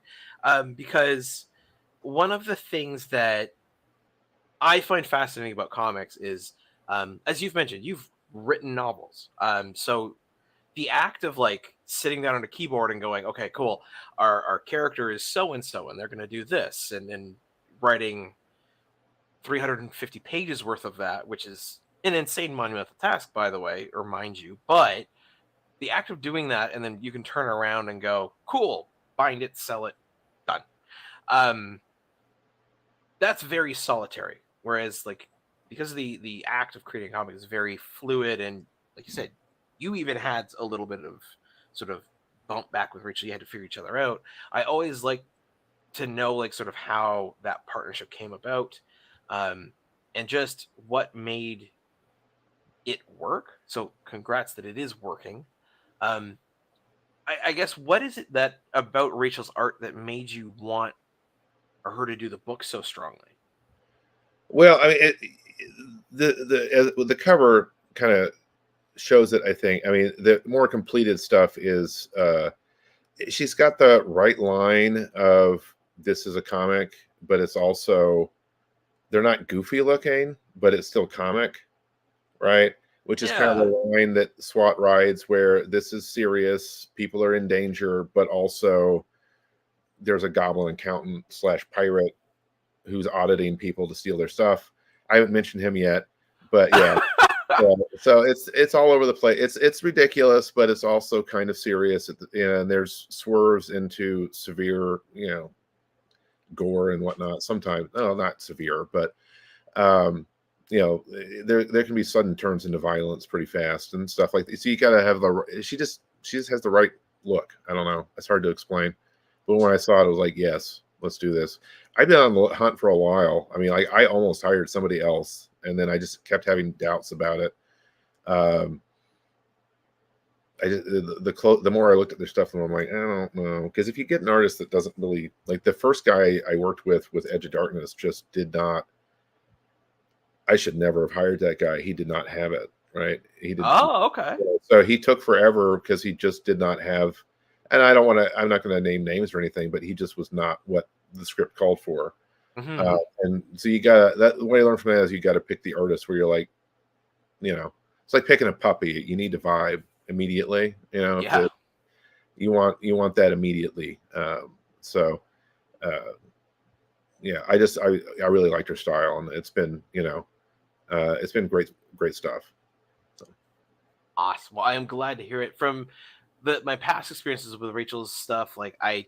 because one of the things that I find fascinating about comics is, as you've mentioned, you've written novels. So the act of like sitting down on a keyboard and going, okay, cool, our character is so and so, and they're going to do this, and writing 350 pages worth of that, which is an insane monumental task, by the way, or mind you, but the act of doing that, and then you can turn around and go, cool, bind it, sell it, done. That's very solitary. Whereas, like, because the act of creating a comic is very fluid, and like you said, you even had a little bit of sort of bump back with Rachel. You had to figure each other out. I always like to know, like, sort of how that partnership came about, and just what made it work. So, congrats that it is working. I guess, what is it that about Rachel's art that made you want her to do the book so strongly? Well, I mean, the cover kind of shows it. I think. I mean, the more completed stuff is she's got the right line of this is a comic, but it's also they're not goofy looking, but it's still comic, right? Which is kind of the line that SWAT rides, where this is serious, people are in danger, but also there's a goblin accountant / pirate who's auditing people to steal their stuff. I haven't mentioned him yet, but yeah. So it's all over the place. It's ridiculous, but it's also kind of serious. And there's swerves into severe, gore and whatnot. Sometimes, no, not severe, but there can be sudden turns into violence pretty fast and stuff like that. So you gotta have she just has the right look. I don't know. It's hard to explain. But when I saw it, I was like, yes, let's do this. I've been on the hunt for a while. I mean, I almost hired somebody else, and then I just kept having doubts about it. The more I looked at their stuff, the more I'm like, I don't know. Because if you get an artist that doesn't really, like the first guy I worked with Edge of Darkness, just did not. I should never have hired that guy. He did not have it, right? He did. Oh, okay. So he took forever because he just did not have. And I'm not going to name names or anything, but he just was not what the script called for. Mm-hmm. And so you got that. The way I learned from that is you got to pick the artist where you're like, it's like picking a puppy. You need to vibe immediately. Yeah. You want that immediately. Yeah, I really liked her style, and it's been great stuff. So. Awesome. Well, I am glad to hear it. From my past experiences with Rachel's stuff, like I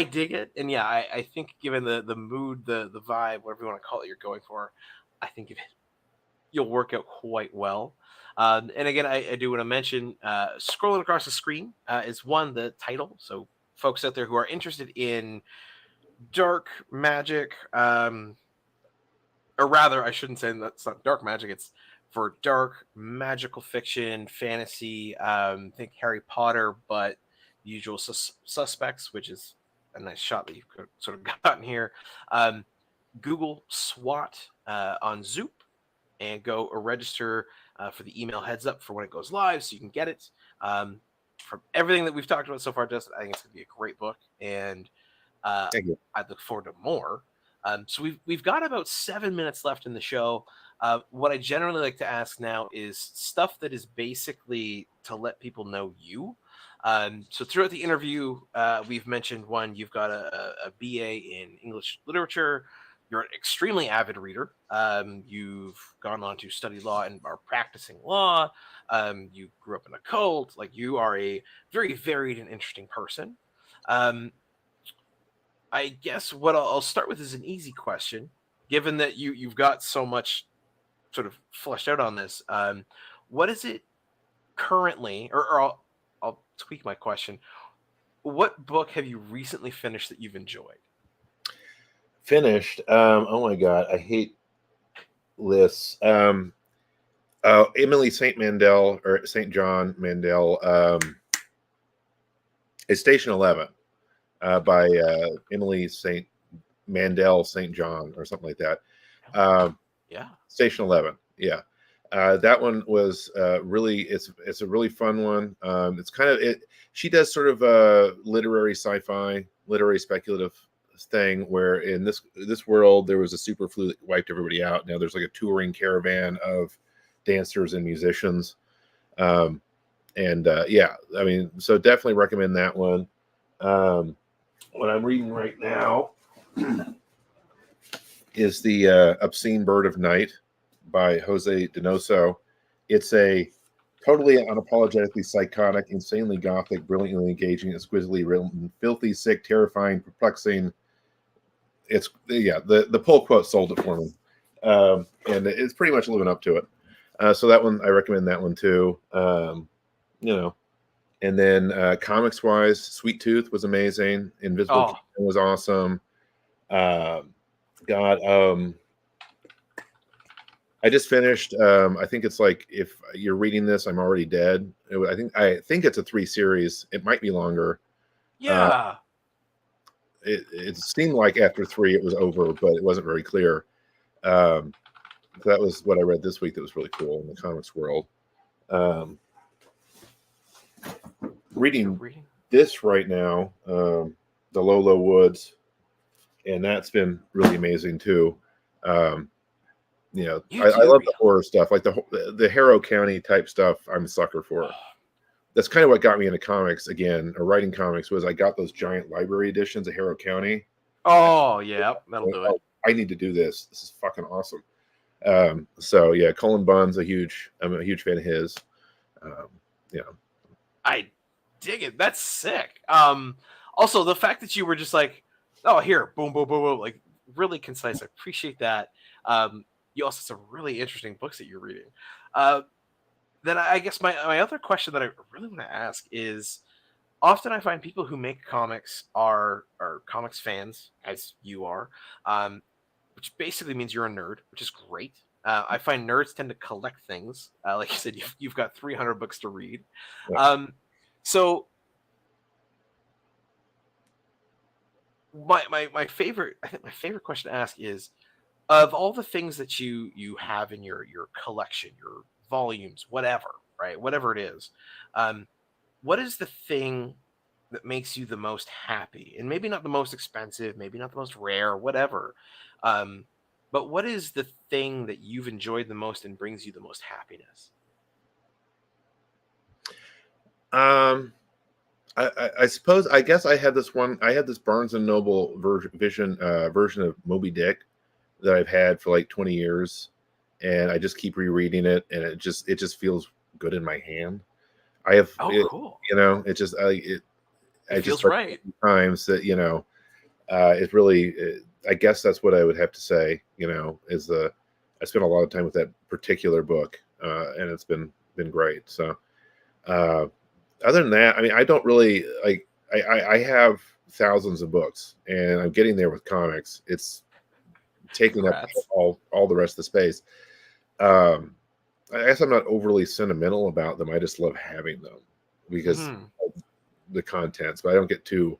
dig it, and yeah, I think given the mood, the vibe, whatever you want to call it, you're going for, I think you'll work out quite well. And again, I do want to mention scrolling across the screen is the title. So folks out there who are interested in dark magic, or rather, I shouldn't say that's not dark magic. It's for dark magical fiction, fantasy. Think Harry Potter, but usual suspects, which is a nice shot that you've sort of gotten here. Google SWAT on Zoop and go register for the email heads up for when it goes live, so you can get it. From everything that we've talked about so far, Justin, I think it's going to be a great book, and Thank you. I look forward to more. So we've got about 7 minutes left in the show. What I generally like to ask now is stuff that is basically to let people know you. So throughout the interview, we've mentioned one, you've got a BA in English literature. You're an extremely avid reader. You've gone on to study law and are practicing law. You grew up in a cult. Like, you are a very varied and interesting person. I guess what I'll start with is an easy question, given that you've got so much sort of fleshed out on this. What is it currently, or I'll tweak my question. What book have you recently finished that you've enjoyed? Finished. Oh my God, I hate lists. Emily St. Mandel or St. John Mandel. It's Station 11 by Emily St. Mandel St. John or something like that. Yeah. Station 11. Yeah. That one was really, it's a really fun one. It's kind of she does sort of a literary sci-fi, literary speculative thing where in this world there was a super flu that wiped everybody out. Now there's like a touring caravan of dancers and musicians. Yeah, I mean, so definitely recommend that one. What I'm reading right now is the Obscene Bird of Night by Jose Donoso. It's a totally unapologetically psychotic, insanely gothic, brilliantly engaging, exquisitely written, filthy, sick, terrifying, perplexing. It's the pull quote sold it for me, and it's pretty much living up to it. So that one, I recommend that one too. And then comics wise, Sweet Tooth was amazing. Invisible Kingdom was awesome. I just finished. I think it's like, if you're reading this, I'm already dead. I think it's a 3 series. It might be longer. Yeah. It seemed like after 3 it was over, but it wasn't very clear. That was what I read this week. That was really cool in the comics world. Um, reading Reading. this right now, the Lolo Woods, and that's been really amazing too. You know, You I do love read the horror stuff, like the Harrow County type stuff. I'm a sucker for. That's kind of what got me into comics again, or writing comics. Was I got those giant library editions of Harrow County. Oh yeah, that'll do it. Oh, I need to do this. This is fucking awesome. So yeah, Cullen Bunn's I'm a huge fan of his. Yeah. I dig it. That's sick. Also the fact that you were just like, oh here, boom, boom, boom, boom, like really concise. I appreciate that. You also have some really interesting books that you're reading. Then I guess my other question that I really want to ask is, often I find people who make comics are comics fans, as you are, which basically means you're a nerd, which is great. I find nerds tend to collect things. Like you said, you've got 300 books to read. Yeah. So my favorite, I think my favorite question to ask is, of all the things that you have in your collection, your volumes, whatever, right, whatever it is, what is the thing that makes you the most happy? And maybe not the most expensive, maybe not the most rare, whatever. But what is the thing that you've enjoyed the most and brings you the most happiness? I suppose, I guess I had this Barnes and Noble version of Moby Dick that I've had for like 20 years, and I just keep rereading it, and it just feels good in my hand. Cool. You know, it just I It feels just right. times that, you know, it really, I guess that's what I would have to say, you know, is I spent a lot of time with that particular book, and it's been great. So other than that, I mean, I don't really like, I have thousands of books, and I'm getting there with comics. It's taking up Congrats. all the rest of the space. Um, I guess I'm not overly sentimental about them. I just love having them because Mhm. of the contents, but I don't get too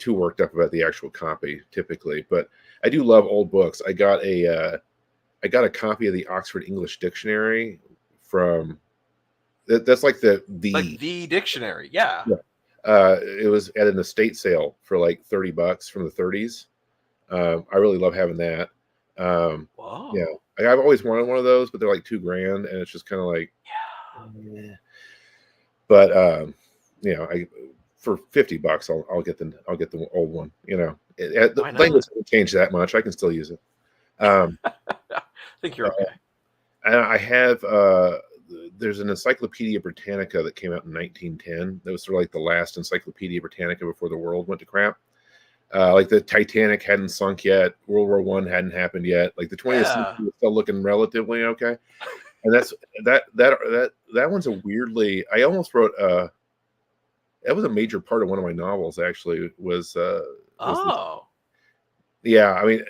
worked up about the actual copy typically. But I do love old books. I got a copy of the Oxford English Dictionary from that's like Like the dictionary, yeah. Yeah. It was at an estate sale for like $30 from the 30s. I really love having that. Whoa. Yeah, I've always wanted one of those, but they're like $2,000, and it's just kind of like, yeah. But you know, for $50, I'll get the old one. You know, the Why not? language doesn't change that much. I can still use it. I think you're okay. And I have there's an Encyclopedia Britannica that came out in 1910. That was sort of like the last Encyclopedia Britannica before the world went to crap. Like the Titanic hadn't sunk yet, World War I hadn't happened yet. Like the 20th century was still looking relatively okay. And that one's a weirdly. I almost wrote that was a major part of one of my novels. Actually, was yeah. I mean,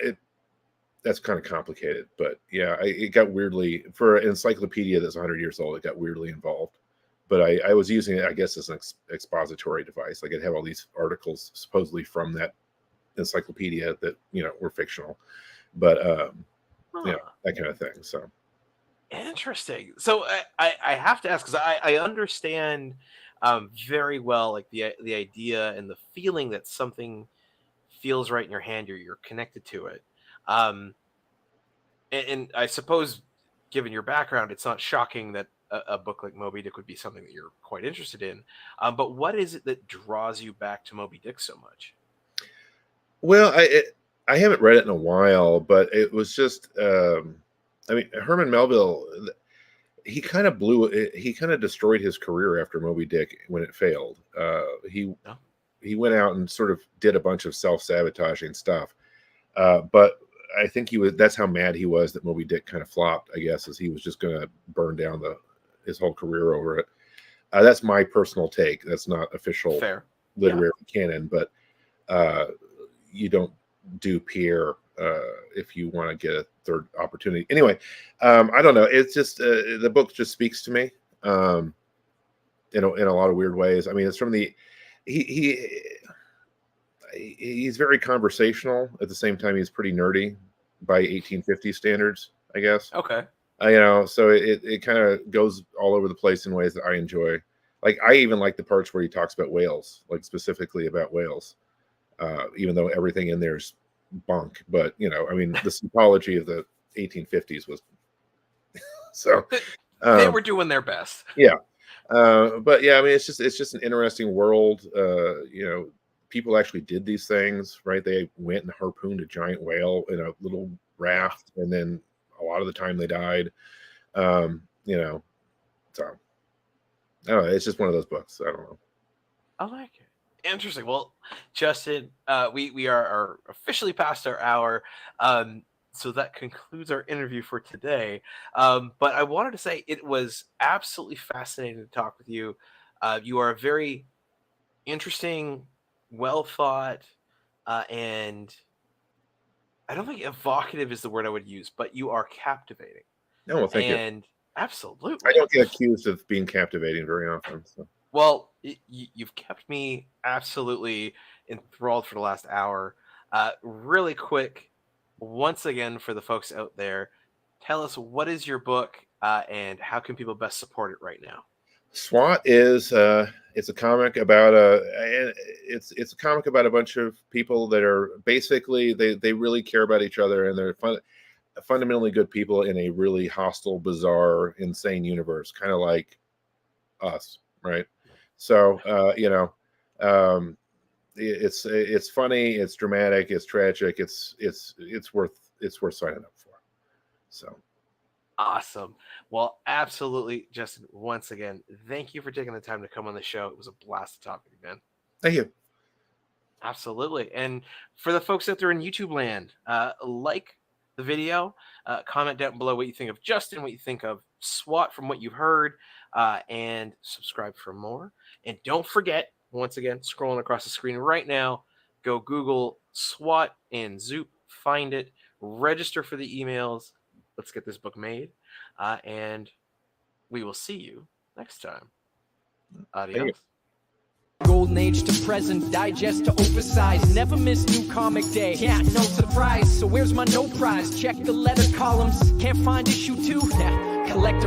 that's kind of complicated, but yeah, it got weirdly, for an encyclopedia that's 100 years old. It got weirdly involved. But I was using it, I guess, as an expository device. Like I'd have all these articles supposedly from that encyclopedia that, you know, were fictional, but you know, that kind of thing. So interesting. So I have to ask, because I understand very well, like the idea and the feeling that something feels right in your hand, you're connected to it. And I suppose, given your background, it's not shocking that a book like Moby Dick would be something that you're quite interested in. But what is it that draws you back to Moby Dick so much? well, I haven't read it in a while, but it was just I mean, Herman Melville, he kind of destroyed his career after Moby Dick when it failed. He went out and sort of did a bunch of self-sabotaging stuff. But I think that's how mad he was that Moby Dick kind of flopped, I guess, is he was just going to burn down his whole career over it. That's my personal take. That's not official literary canon, but you don't do Pierre if you want to get a third opportunity. Anyway, I don't know. It's just the book just speaks to me in a lot of weird ways. I mean, it's from he's very conversational. At the same time, he's pretty nerdy by 1850 standards, I guess. Okay. So it kind of goes all over the place in ways that I enjoy. Like, I even like the parts where he talks about whales, like specifically about whales, even though everything in there's bunk. But the psychology of the 1850s was so they were doing their best. Yeah. But yeah, I mean, it's just an interesting world. People actually did these things, right? They went and harpooned a giant whale in a little raft, and then a lot of the time they died. So I don't know. It's just one of those books. I don't know. I like it. Interesting. Well, Justin, we are officially past our hour. So that concludes our interview for today. But I wanted to say it was absolutely fascinating to talk with you. You are a very interesting, well thought, and I don't think evocative is the word I would use, but you are captivating. No, well, thank you. And absolutely. I don't get accused of being captivating very often. So. Well, you've kept me absolutely enthralled for the last hour. Really quick, once again, for the folks out there, tell us, what is your book, and how can people best support it right now? S.W.A.T. is it's a comic about it's a comic about a bunch of people that are basically they really care about each other, and they're fundamentally good people in a really hostile, bizarre, insane universe, kind of like us, right? So it's funny, it's dramatic, it's tragic, it's worth signing up for. So awesome. Well, absolutely, Justin, once again, thank you for taking the time to come on the show. It was a blast to talk with you, man. Thank you. Absolutely. And for the folks out there in YouTube land, like the video, comment down below what you think of Justin, what you think of S.W.A.T. from what you've heard, and subscribe for more. And don't forget, once again, scrolling across the screen right now, go Google S.W.A.T. and Zoop, find it, register for the emails. Let's get this book made, and we will see you next time. Adios. Golden age to present, digest to oversize. Never miss new comic day. Yeah, no surprise. So where's my no prize? Check the letter columns. Can't find issue 2. Collect